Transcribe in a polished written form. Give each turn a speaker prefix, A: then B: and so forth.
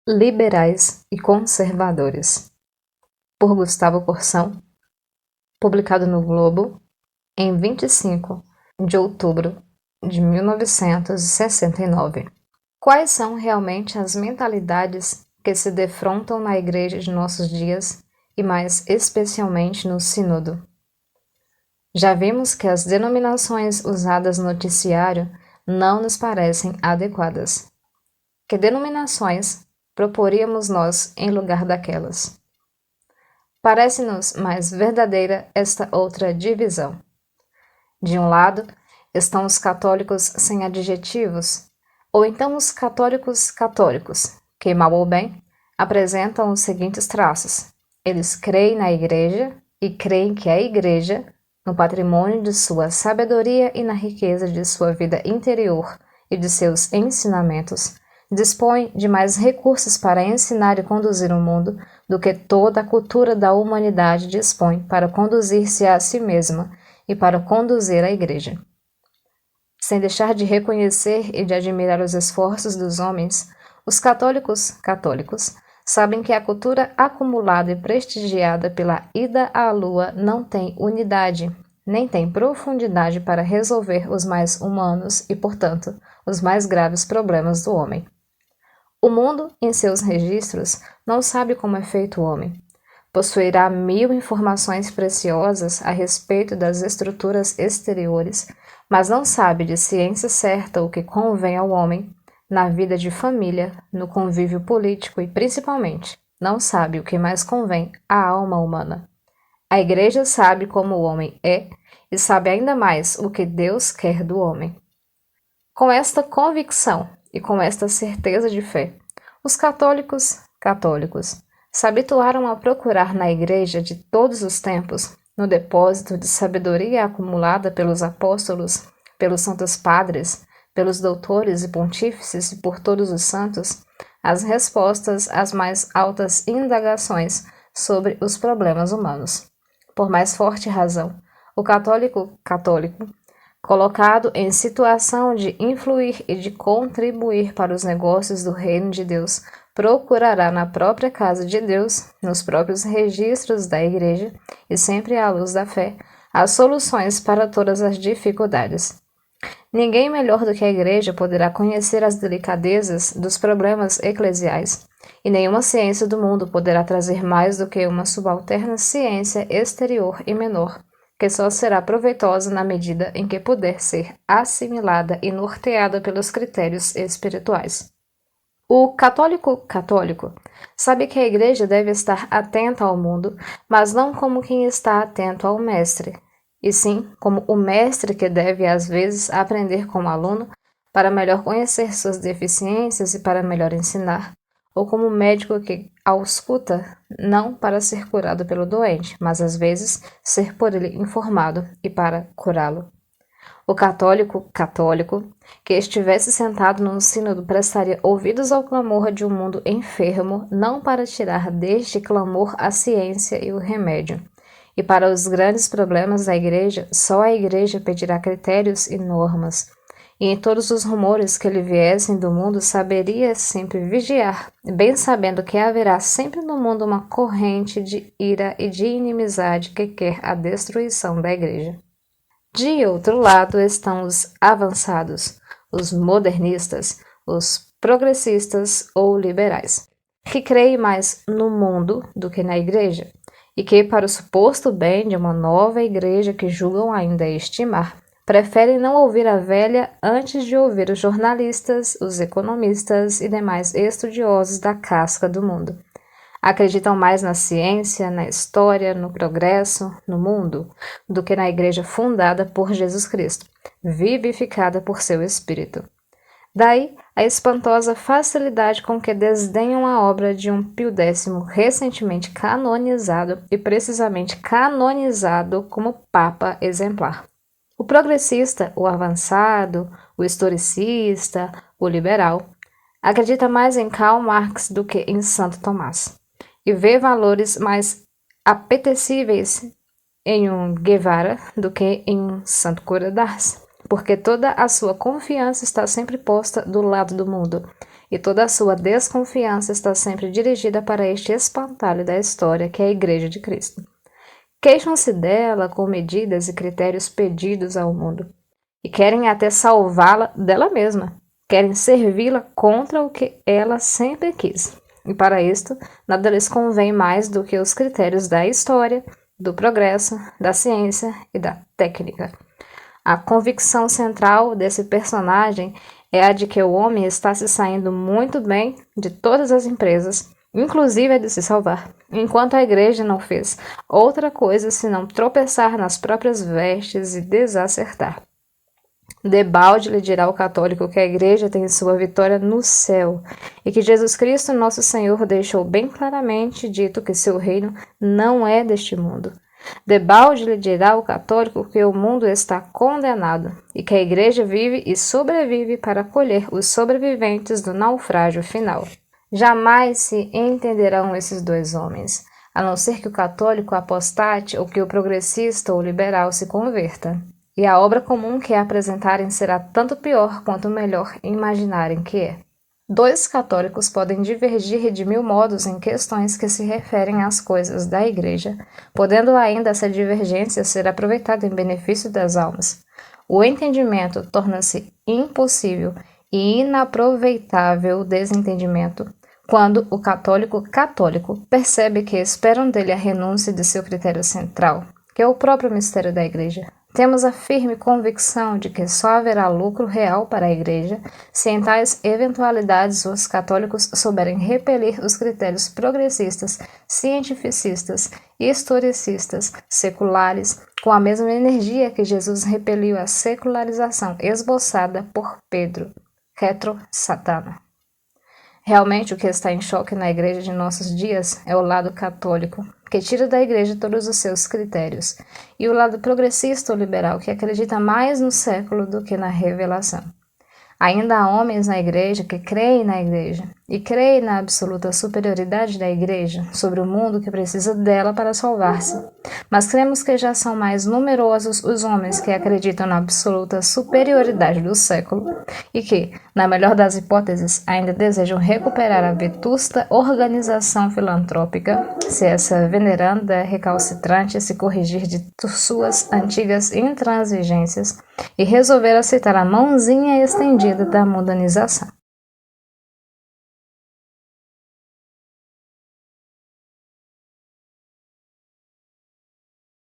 A: Liberais e Conservadores, por Gustavo Corsão, publicado no Globo em 25 de outubro de 1969. Quais são realmente as mentalidades que se defrontam na Igreja de nossos dias e mais especialmente no Sínodo? Já vimos que as denominações usadas no noticiário não nos parecem adequadas. Que denominações proporíamos nós em lugar daquelas? Parece-nos mais verdadeira esta outra divisão. De um lado, estão os católicos sem adjetivos, ou então os católicos católicos, que, mal ou bem, apresentam os seguintes traços. Eles creem na Igreja e creem que a Igreja, no patrimônio de sua sabedoria e na riqueza de sua vida interior e de seus ensinamentos, dispõe de mais recursos para ensinar e conduzir o mundo do que toda a cultura da humanidade dispõe para conduzir-se a si mesma e para conduzir a Igreja. Sem deixar de reconhecer e de admirar os esforços dos homens, os católicos sabem que a cultura acumulada e prestigiada pela ida à Lua não tem unidade, nem tem profundidade para resolver os mais humanos e, portanto, os mais graves problemas do homem. O mundo, em seus registros, não sabe como é feito o homem. Possuirá 1000 informações preciosas a respeito das estruturas exteriores, mas não sabe de ciência certa o que convém ao homem na vida de família, no convívio político e, principalmente, não sabe o que mais convém à alma humana. A Igreja sabe como o homem é e sabe ainda mais o que Deus quer do homem. Com esta convicção e com esta certeza de fé, os católicos se habituaram a procurar na Igreja de todos os tempos, no depósito de sabedoria acumulada pelos apóstolos, pelos santos padres, pelos doutores e pontífices e por todos os santos, as respostas às mais altas indagações sobre os problemas humanos. Por mais forte razão, o católico, colocado em situação de influir e de contribuir para os negócios do reino de Deus, procurará na própria casa de Deus, nos próprios registros da Igreja e sempre à luz da fé, as soluções para todas as dificuldades. Ninguém melhor do que a Igreja poderá conhecer as delicadezas dos problemas eclesiais, e nenhuma ciência do mundo poderá trazer mais do que uma subalterna ciência exterior e menor, que só será proveitosa na medida em que puder ser assimilada e norteada pelos critérios espirituais. O católico sabe que a Igreja deve estar atenta ao mundo, mas não como quem está atento ao mestre, e sim como o mestre que deve às vezes aprender com o aluno para melhor conhecer suas deficiências e para melhor ensinar, ou como o médico que ausculta não para ser curado pelo doente, mas às vezes ser por ele informado e para curá-lo. O católico que estivesse sentado num sínodo prestaria ouvidos ao clamor de um mundo enfermo, não para tirar deste clamor a ciência e o remédio. E para os grandes problemas da Igreja, só a Igreja pedirá critérios e normas. E em todos os rumores que lhe viessem do mundo, saberia sempre vigiar, bem sabendo que haverá sempre no mundo uma corrente de ira e de inimizade que quer a destruição da Igreja. De outro lado estão os avançados, os modernistas, os progressistas ou liberais, que creem mais no mundo do que na Igreja, e que, para o suposto bem de uma nova Igreja que julgam ainda estimar, preferem não ouvir a velha antes de ouvir os jornalistas, os economistas e demais estudiosos da casca do mundo. Acreditam mais na ciência, na história, no progresso, no mundo, do que na Igreja fundada por Jesus Cristo, vivificada por seu Espírito. Daí a espantosa facilidade com que desdenham a obra de um Pio X recentemente canonizado e precisamente canonizado como Papa exemplar. O progressista, o avançado, o historicista, o liberal, acredita mais em Karl Marx do que em Santo Tomás, e vê valores mais apetecíveis em um Guevara do que em um Santo Cura d'Ars, porque toda a sua confiança está sempre posta do lado do mundo, e toda a sua desconfiança está sempre dirigida para este espantalho da história, que é a Igreja de Cristo. Queixam-se dela com medidas e critérios pedidos ao mundo, e querem até salvá-la dela mesma. Querem servi-la contra o que ela sempre quis. E para isto, nada lhes convém mais do que os critérios da história, do progresso, da ciência e da técnica. A convicção central desse personagem é a de que o homem está se saindo muito bem de todas as empresas, inclusive a de se salvar, enquanto a igreja não fez outra coisa senão tropeçar nas próprias vestes e desacertar. Debalde lhe dirá o católico que a igreja tem sua vitória no céu e que Jesus Cristo, nosso Senhor, deixou bem claramente dito que seu reino não é deste mundo. Debalde lhe dirá o católico que o mundo está condenado e que a igreja vive e sobrevive para acolher os sobreviventes do naufrágio final. Jamais se entenderão esses dois homens, a não ser que o católico apostate ou que o progressista ou liberal se converta. E a obra comum que apresentarem será tanto pior quanto melhor imaginarem que é. Dois católicos podem divergir de mil modos em questões que se referem às coisas da Igreja, podendo ainda essa divergência ser aproveitada em benefício das almas. O entendimento torna-se impossível e inaproveitável o desentendimento quando o católico percebe que esperam dele a renúncia de seu critério central, que é o próprio mistério da Igreja. Temos a firme convicção de que só haverá lucro real para a Igreja se em tais eventualidades os católicos souberem repelir os critérios progressistas, cientificistas, historicistas, seculares, com a mesma energia que Jesus repeliu a secularização esboçada por Pedro, retro satana. Realmente o que está em choque na Igreja de nossos dias é o lado católico, que tira da Igreja todos os seus critérios, e o lado progressista ou liberal, que acredita mais no século do que na revelação. Ainda há homens na Igreja que creem na Igreja e creem na absoluta superioridade da Igreja sobre o mundo que precisa dela para salvar-se. Mas cremos que já são mais numerosos os homens que acreditam na absoluta superioridade do século e que, na melhor das hipóteses, ainda desejam recuperar a vetusta organização filantrópica, se essa veneranda recalcitrante se corrigir de suas antigas intransigências e resolver aceitar a mãozinha estendida da mundanização.